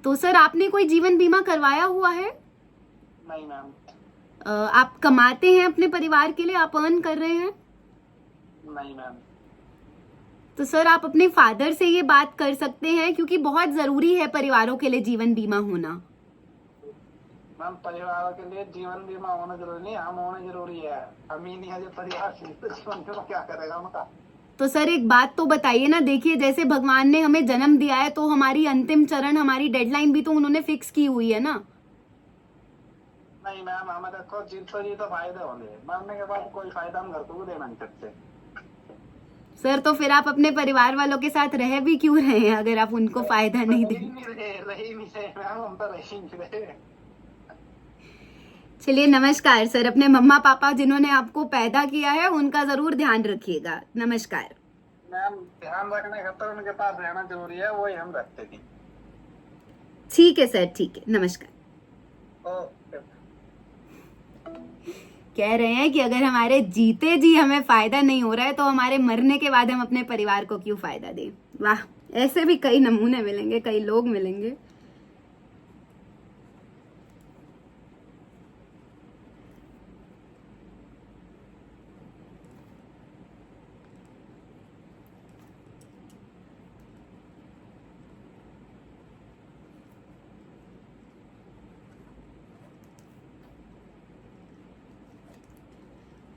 तो सर आपने कोई जीवन बीमा करवाया हुआ है?
नहीं मैम।
आप कमाते हैं अपने परिवार के लिए, आप अर्न कर रहे हैं?
नहीं मैम।
तो सर आप अपने फादर से ये बात कर सकते हैं, क्योंकि बहुत जरूरी है परिवारों के लिए जीवन बीमा होना।
मैम परिवार के लिए जीवन बीमा होना जरूरी नहीं, हम होना जरूरी है। हम ही नहीं है जो परिवार से, तो जीवन बीमा क्या करेगा उनका।
तो सर एक बात तो बताइए ना, देखिए जैसे भगवान ने हमें जन्म दिया है तो हमारी अंतिम चरण, हमारी डेडलाइन भी तो उन्होंने फिक्स की हुई है ना।
नहीं मैम, हमें देखो जी तो फायदे होंगे, मरने के बाद कोई फायदा हम घर को भी देना नहीं सकते।
सर तो फिर आप अपने परिवार वालों के साथ रह भी क्यों रहे हैं अगर आप उनको फायदा नहीं
रही
दें।
नहीं रहे मैम, हम तो रही नहीं रहे।
चलिए नमस्कार सर, अपने मम्मा पापा जिन्होंने आपको पैदा किया है उनका जरूर ध्यान रखिएगा। नमस्कार।
मैम ध्यान रखने खातर उनके पास रहना जरूरी है, वही हम रखते थे।
ठीक है सर, ठीक है, नमस्कार।
ओके।
कह रहे हैं कि अगर हमारे जीते जी हमें फायदा नहीं हो रहा है तो हमारे मरने के बाद हम अपने परिवार को क्यों फायदा दें। वाह, ऐसे भी कई नमूने मिलेंगे, कई लोग मिलेंगे।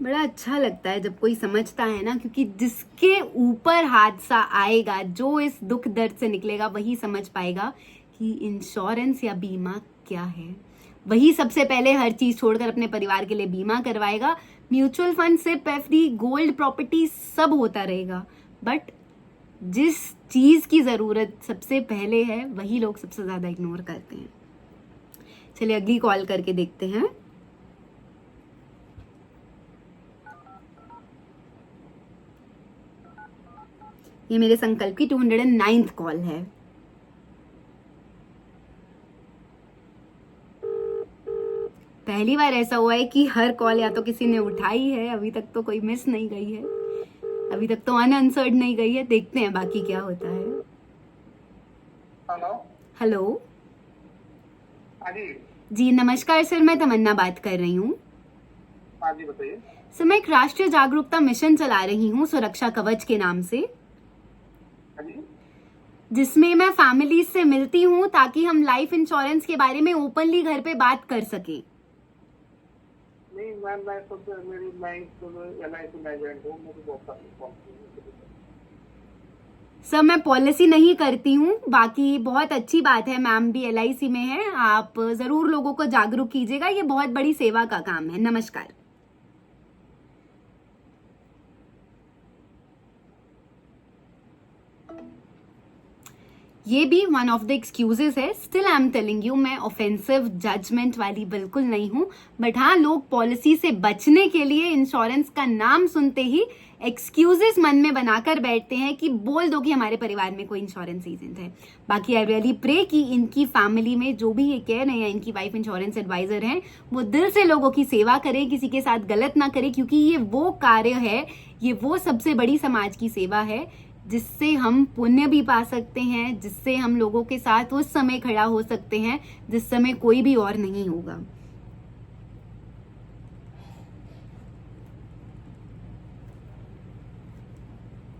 बड़ा अच्छा लगता है जब कोई समझता है ना, क्योंकि जिसके ऊपर हादसा आएगा, जो इस दुख दर्द से निकलेगा, वही समझ पाएगा कि इंश्योरेंस या बीमा क्या है। वही सबसे पहले हर चीज छोड़कर अपने परिवार के लिए बीमा करवाएगा। Mutual fund, SIP, FD, gold, property सब होता रहेगा, बट जिस चीज की जरूरत सबसे पहले है वही लोग सबसे ज्यादा इग्नोर करते हैं। चलिए अगली कॉल करके देखते हैं। ये मेरे संकल्प की 209th कॉल है। पहली बार ऐसा हुआ है कि हर कॉल या तो किसी ने उठाई है, अभी तक तो कोई मिस नहीं गई है, अभी तक तो अनआंसर्ड नहीं गई है। देखते हैं बाकी क्या होता है।
हेलो।
हेलो।
हाँ जी।
जी नमस्कार सर, मैं तमन्ना बात कर रही हूँ।
हाँ जी बताइए।
सर मैं एक राष्ट्रीय जागरूकता मिशन चला रही हूँ सुरक्षा कवच के नाम से,
हाँ जी।
जिसमें मैं फैमिली से मिलती हूँ ताकि हम लाइफ इंश्योरेंस के बारे में ओपनली घर पे बात कर सकें।
नहीं मैम, मैं खुद मेरी LIC में एजेंट हूँ, मुझे बहुत सारी।
सर मैं पॉलिसी नहीं करती हूँ, बाकी बहुत अच्छी बात है, मैम भी LIC में है। आप जरूर लोगों को जागरूक कीजिएगा, ये बहुत बड़ी सेवा का काम है। नमस्कार। ये भी वन ऑफ द एक्सक्यूजेस है। Still I am telling you, मैं ऑफेंसिव जजमेंट वाली बिल्कुल नहीं हूँ, बट हाँ लोग पॉलिसी से बचने के लिए इंश्योरेंस का नाम सुनते ही एक्सक्यूजेस मन में बनाकर बैठते हैं कि बोल दो कि हमारे परिवार में कोई इंश्योरेंस एजेंट है। बाकी आई रियली प्रे कि इनकी फैमिली में जो भी ये कह रहे हैं, इनकी वाइफ इंश्योरेंस एडवाइजर हैं, वो दिल से लोगों की सेवा करें, किसी के साथ गलत ना करें, क्योंकि ये वो कार्य है, ये वो सबसे बड़ी समाज की सेवा है जिससे हम पुण्य भी पा सकते हैं, जिससे हम लोगों के साथ उस समय खड़ा हो सकते हैं जिस समय कोई भी और नहीं होगा।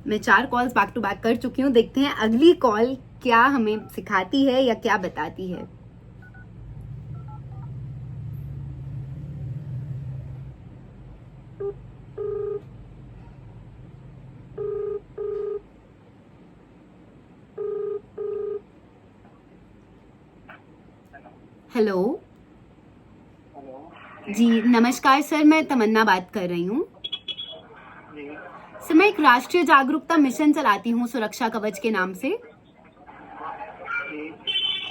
मैं 4 कॉल्स बैक टू बैक कर चुकी हूँ। देखते हैं अगली कॉल क्या हमें सिखाती है या क्या बताती है। हेलो।
हेलो
जी नमस्कार सर, मैं तमन्ना बात कर रही हूँ।
जी।
सर मैं एक राष्ट्रीय जागरूकता मिशन चलाती हूँ सुरक्षा कवच के नाम से,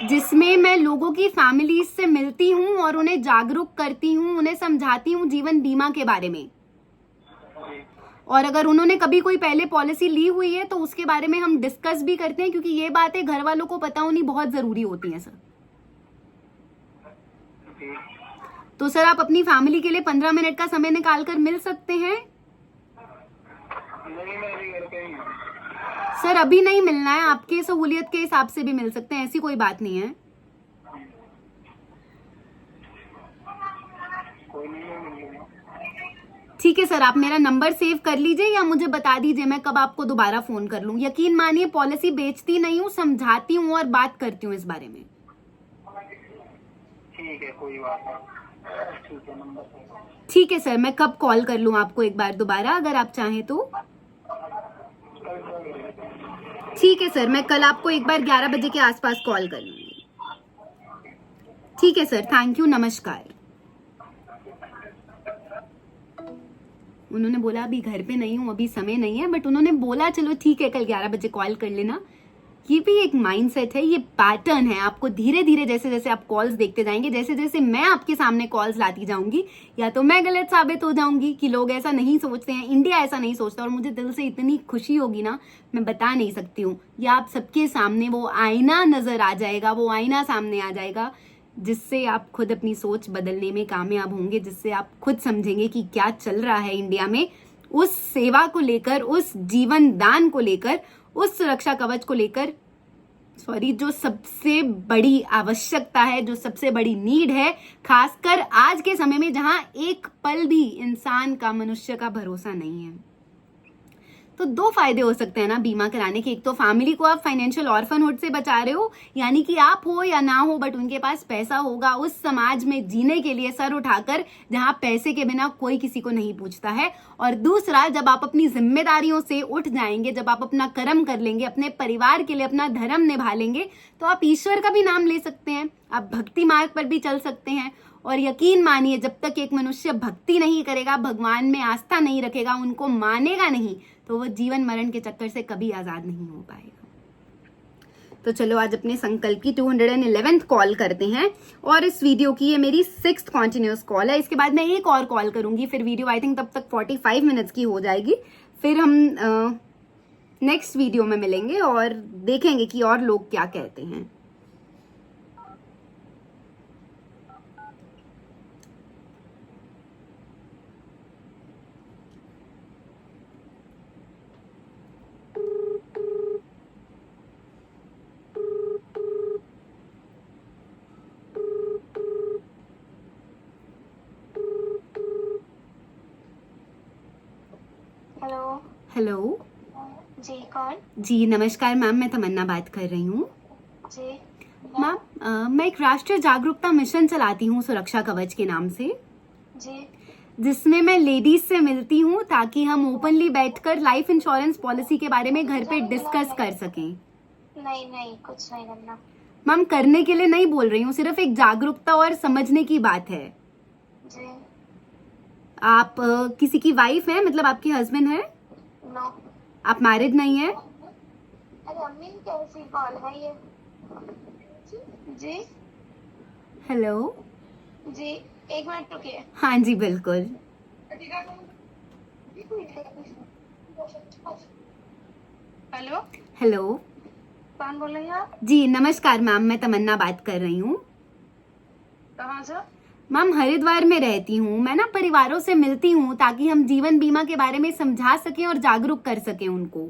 जिसमें मैं लोगों की फैमिली से मिलती हूँ और उन्हें जागरूक करती हूँ, उन्हें समझाती हूँ जीवन बीमा के बारे में। और अगर उन्होंने कभी कोई पहले पॉलिसी ली हुई है तो उसके बारे में हम डिस्कस भी करते हैं, क्योंकि ये बातें घर वालों को पता होनी बहुत जरूरी होती है सर। तो सर आप अपनी फैमिली के लिए 15 मिनट का समय निकाल कर मिल सकते हैं?
नहीं, मैं अभी घर पे ही हूँ।
सर अभी नहीं मिलना है, आपके सहूलियत के हिसाब से भी मिल सकते हैं, ऐसी कोई बात नहीं है।
कोई नहीं, मैं मिल लूंगा।
ठीक है सर, आप मेरा नंबर सेव कर लीजिए या मुझे बता दीजिए, मैं कब आपको दोबारा फोन कर लूं। यकीन मानिए पॉलिसी बेचती नहीं हूँ, समझाती हूँ और बात करती हूँ इस बारे में।
ठीक है, कोई बात नहीं। ठीक है, नंबर।
ठीक है सर, मैं कब कॉल कर लूं आपको एक बार दोबारा, अगर आप चाहें तो?
कल कॉल करेंगे।
ठीक है सर, मैं कल आपको एक बार 11 बजे के आसपास कॉल कर लूंगी। ठीक है सर, थैंक यू, नमस्कार। उन्होंने बोला अभी घर पे नहीं हूँ, अभी समय नहीं है, बट उन्होंने बोला चलो ठीक है कल 11 बजे कॉल कर लेना। ये भी एक माइंडसेट है, ये पैटर्न है। आपको धीरे धीरे जैसे जैसे आप कॉल्स देखते जाएंगे, जैसे जैसे मैं आपके सामने कॉल्स लाती जाऊंगी, या तो मैं गलत साबित हो जाऊंगी कि लोग ऐसा नहीं सोचते हैं, इंडिया ऐसा नहीं सोचता, और मुझे दिल से इतनी खुशी होगी ना, मैं बता नहीं सकती हूँ। या आप सबके सामने वो आईना नजर आ जाएगा, वो आईना सामने आ जाएगा, जिससे आप खुद अपनी सोच बदलने में कामयाब होंगे, जिससे आप खुद समझेंगे कि क्या चल रहा है इंडिया में, उस सेवा को लेकर, उस जीवन दान को लेकर, उस सुरक्षा कवच को लेकर, जो सबसे बड़ी आवश्यकता है, जो सबसे बड़ी नीड है, खासकर आज के समय में जहां एक पल भी इंसान का, मनुष्य का भरोसा नहीं है। तो दो फायदे हो सकते हैं ना बीमा कराने के। एक तो फैमिली को आप फाइनेंशियल ऑर्फनहुड से बचा रहे हो, यानी कि आप हो या ना हो बट उनके पास पैसा होगा उस समाज में जीने के लिए सर उठाकर, जहां पैसे के बिना कोई किसी को नहीं पूछता है। और दूसरा, जब आप अपनी जिम्मेदारियों से उठ जाएंगे, जब आप अपना कर्म कर लेंगे, अपने परिवार के लिए अपना धर्म निभा लेंगे, तो आप ईश्वर का भी नाम ले सकते हैं, आप भक्ति मार्ग पर भी चल सकते हैं। और यकीन मानिए, जब तक एक मनुष्य भक्ति नहीं करेगा, भगवान में आस्था नहीं रखेगा, उनको मानेगा नहीं, तो वो जीवन मरण के चक्कर से कभी आजाद नहीं हो पाएगा। तो चलो आज अपने संकल्प की 211th कॉल करते हैं, और इस वीडियो की ये मेरी 6th कॉन्टिन्यूस कॉल है। इसके बाद मैं एक और कॉल करूंगी, फिर वीडियो आई थिंक तब तक 45 मिनट्स की हो जाएगी। फिर हम नेक्स्ट वीडियो में मिलेंगे और देखेंगे कि और लोग क्या कहते हैं।
हेलो।
हेलो
जी कौन?
जी नमस्कार मैम, मैं तमन्ना बात कर रही हूँ।
जी
मैम मैं एक राष्ट्रीय जागरूकता मिशन चलाती हूँ सुरक्षा कवच के नाम से,
जी
जिसमें मैं लेडीज से मिलती हूँ ताकि हम ओपनली बैठकर लाइफ इंश्योरेंस पॉलिसी के बारे में घर पे डिस्कस कर सकें।
नहीं कुछ नहीं करना।
मैम करने के लिए नहीं बोल रही हूँ, सिर्फ एक जागरूकता और समझने की बात है।
जी
आप किसी की वाइफ हैं, मतलब आपके हस्बैंड है?
नो।
आप मैरिड नहीं है?
अरे अम्मी कैसी कॉल है ये? जी
हेलो
जी एक मिनट रुकिए।
हाँ जी बिल्कुल।
हेलो
हेलो
कौन बोल रही हैं आप?
जी नमस्कार मैम, मैं तमन्ना बात कर रही हूँ।
कहाँ से?
मैम हरिद्वार में रहती हूँ। मैं ना परिवारों से मिलती हूँ ताकि हम जीवन बीमा के बारे में समझा सकें और जागरूक कर सकें उनको।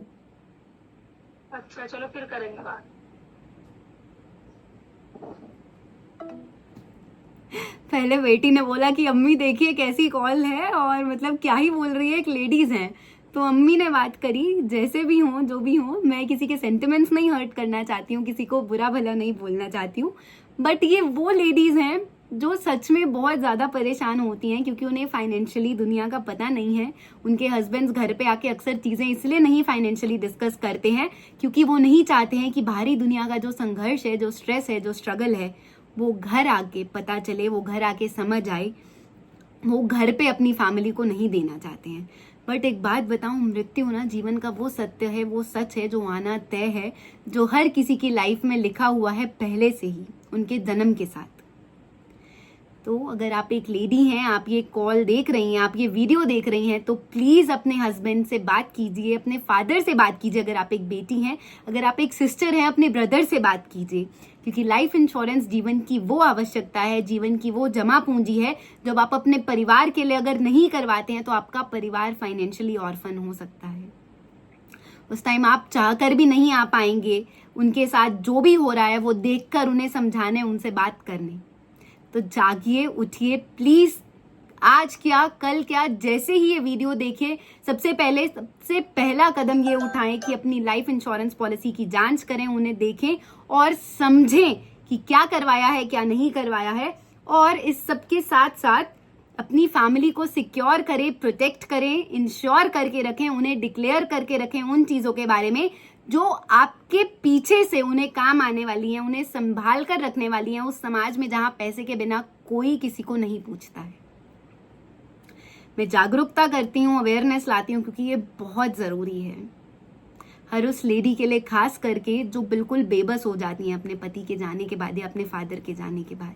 अच्छा चलो फिर करेंगे बात।
पहले बेटी ने बोला कि अम्मी देखिए कैसी कॉल है, और मतलब क्या ही बोल रही है, एक लेडीज हैं। तो अम्मी ने बात करी, जैसे भी हो जो भी हो, मैं किसी के सेंटिमेंट्स नहीं हर्ट करना चाहती हूँ, किसी को बुरा भला नहीं बोलना चाहती हूँ, बट ये वो लेडीज हैं जो सच में बहुत ज़्यादा परेशान होती हैं क्योंकि उन्हें फाइनेंशियली दुनिया का पता नहीं है। उनके हस्बैंड्स घर पे आके अक्सर चीज़ें इसलिए नहीं फाइनेंशियली डिस्कस करते हैं क्योंकि वो नहीं चाहते हैं कि बाहरी दुनिया का जो संघर्ष है, जो स्ट्रेस है, जो स्ट्रगल है, वो घर आके पता चले, वो घर आके समझ आए। वो घर पे अपनी फैमिली को नहीं देना चाहते हैं। बट एक बात बताऊं, मृत्यु ना जीवन का वो सत्य है, वो सच है जो आना तय है, जो हर किसी की लाइफ में लिखा हुआ है पहले से ही, उनके जन्म के साथ। तो अगर आप एक लेडी हैं, आप ये कॉल देख रही हैं, आप ये वीडियो देख रही हैं, तो प्लीज अपने हस्बैंड से बात कीजिए, अपने फादर से बात कीजिए। अगर आप एक बेटी हैं, अगर आप एक सिस्टर हैं, अपने ब्रदर से बात कीजिए, क्योंकि लाइफ इंश्योरेंस जीवन की वो आवश्यकता है, जीवन की वो जमा पूंजी है। जब आप अपने परिवार के लिए अगर नहीं करवाते हैं तो आपका परिवार फाइनेंशियली ऑर्फन हो सकता है। उस टाइम आप चाहकर भी नहीं आ पाएंगे। उनके साथ जो भी हो रहा है वो देखकर उन्हें समझाने, उनसे बात करने। तो जागिए, उठिए प्लीज। आज क्या कल क्या, जैसे ही ये वीडियो देखें, सबसे पहला कदम ये उठाएं कि अपनी लाइफ इंश्योरेंस पॉलिसी की जांच करें, उन्हें देखें और समझें कि क्या करवाया है, क्या नहीं करवाया है। और इस सब के साथ साथ अपनी फैमिली को सिक्योर करें, प्रोटेक्ट करें, इंश्योर करके रखें, उन्हें डिक्लेयर करके रखें उन चीजों के बारे में जो आपके पीछे से उन्हें काम आने वाली हैं, उन्हें संभाल कर रखने वाली हैं उस समाज में जहां पैसे के बिना कोई किसी को नहीं पूछता है। मैं जागरूकता करती हूँ, अवेयरनेस लाती हूँ, क्योंकि ये बहुत जरूरी है हर उस लेडी के लिए, खास करके जो बिल्कुल बेबस हो जाती हैं अपने पति के जाने के बाद या अपने फादर के जाने के बाद।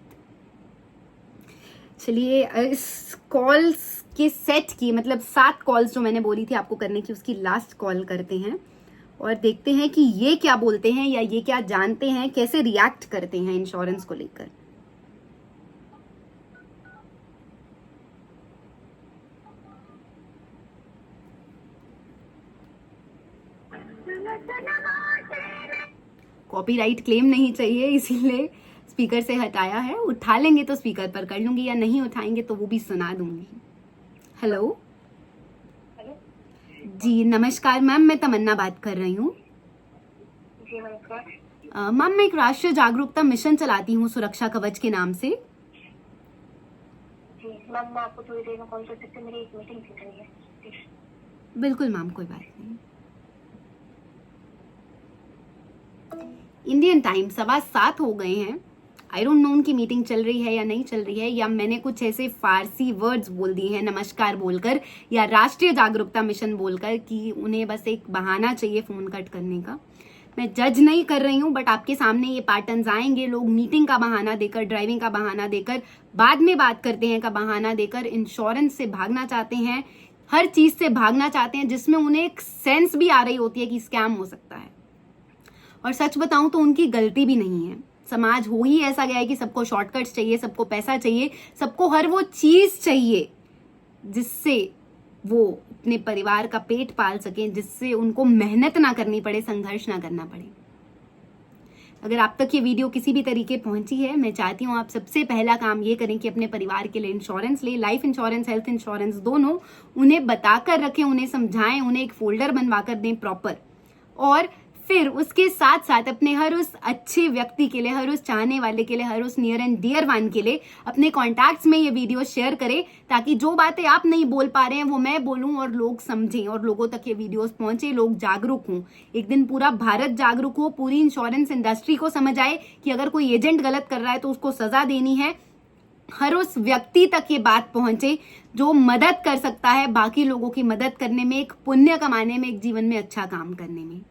चलिए इस कॉल्स के सेट की, मतलब 7 कॉल्स जो मैंने बोली थी आपको करने की, उसकी लास्ट कॉल करते हैं और देखते हैं कि ये क्या बोलते हैं या ये क्या जानते हैं, कैसे रिएक्ट करते हैं इंश्योरेंस को लेकर। कॉपीराइट क्लेम नहीं चाहिए, इसीलिए स्पीकर से हटाया है। उठा लेंगे तो स्पीकर पर कर लूंगी, या नहीं उठाएंगे तो वो भी सुना दूंगी। हेलो
हेलो
जी, नमस्कार मैम, मैं तमन्ना बात कर रही हूँ।
जी नमस्कार।
मैम मैं एक राष्ट्रीय जागरूकता मिशन चलाती हूँ सुरक्षा कवच के नाम से।
जी मैम, मैं आपको थोड़ी देर में कॉल कर सकती हूँ, मेरी एक मीटिंग चल रही है। प्लीज।
बिल्कुल मैम, कोई बात नहीं। इंडियन टाइम 7:15 हो गए हैं। आई डोंट नो उनकी मीटिंग चल रही है या नहीं चल रही है, या मैंने कुछ ऐसे फारसी वर्ड्स बोल दिए हैं नमस्कार बोलकर या राष्ट्रीय जागरूकता मिशन बोलकर कि उन्हें बस एक बहाना चाहिए फोन कट करने का। मैं जज नहीं कर रही हूँ, बट आपके सामने ये पैटर्न्स आएंगे। लोग मीटिंग का बहाना देकर, ड्राइविंग का बहाना देकर, बाद में बात करते हैं का बहाना देकर इंश्योरेंस से भागना चाहते हैं, हर चीज से भागना चाहते हैं जिसमें उन्हें एक सेंस भी आ रही होती है कि स्कैम हो सकता है। और सच बताऊं तो उनकी गलती भी नहीं है। समाज हो ही ऐसा गया है कि सबको शॉर्टकट्स चाहिए, सबको पैसा चाहिए, सबको हर वो चीज चाहिए जिससे वो अपने परिवार का पेट पाल सकें, जिससे उनको मेहनत ना करनी पड़े, संघर्ष ना करना पड़े। अगर आप तक ये वीडियो किसी भी तरीके पहुंची है, मैं चाहती हूँ आप सबसे पहला काम ये करें कि अपने परिवार के लिए इंश्योरेंस ले, लाइफ इंश्योरेंस, हेल्थ इंश्योरेंस दोनों। उन्हें बताकर रखें, उन्हें समझाएं, उन्हें एक फोल्डर बनवा कर दें प्रॉपर। और फिर उसके साथ साथ अपने हर उस अच्छे व्यक्ति के लिए, हर उस चाहने वाले के लिए, हर उस नियर एंड डियर वन के लिए अपने कॉन्टैक्ट्स में ये वीडियो शेयर करें, ताकि जो बातें आप नहीं बोल पा रहे हैं वो मैं बोलूं और लोग समझें और लोगों तक ये वीडियोस पहुंचे, लोग जागरूक हों। एक दिन पूरा भारत जागरूक हो, पूरी इंश्योरेंस इंडस्ट्री को समझ आए कि अगर कोई एजेंट गलत कर रहा है तो उसको सजा देनी है। हर उस व्यक्ति तक ये बात पहुंचे जो मदद कर सकता है, बाकी लोगों की मदद करने में, एक पुण्य कमाने में, एक जीवन में अच्छा काम करने में।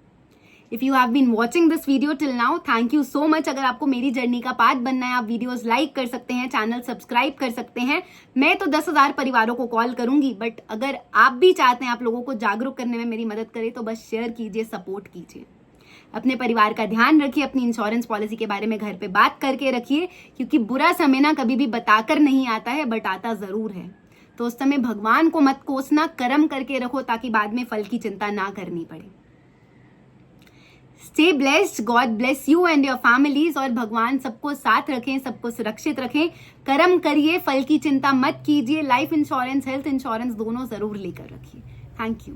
If you have been watching this video till now, thank you so much. अगर आपको मेरी जर्नी का पार्ट बनना है, आप वीडियोस लाइक कर सकते हैं, चैनल सब्सक्राइब कर सकते हैं। मैं तो 10,000 परिवारों को कॉल करूंगी, बट अगर आप भी चाहते हैं आप लोगों को जागरूक करने में मेरी मदद करें तो बस शेयर कीजिए, सपोर्ट कीजिए। अपने परिवार का ध्यान रखिए, अपनी इंश्योरेंस पॉलिसी के बारे में घर पे बात करके रखिए, क्योंकि बुरा समय ना कभी भी बताकर नहीं आता है, बट आता जरूर है। तो उस समय भगवान को मत कोसना, कर्म करके रखो ताकि बाद में फल की चिंता ना करनी पड़े। Stay blessed, God bless you and your families. और भगवान सबको साथ रखें, सबको सुरक्षित रखें। कर्म करिए, फल की चिंता मत कीजिए। लाइफ इंश्योरेंस, हेल्थ इंश्योरेंस दोनों जरूर लेकर रखिए। Thank you.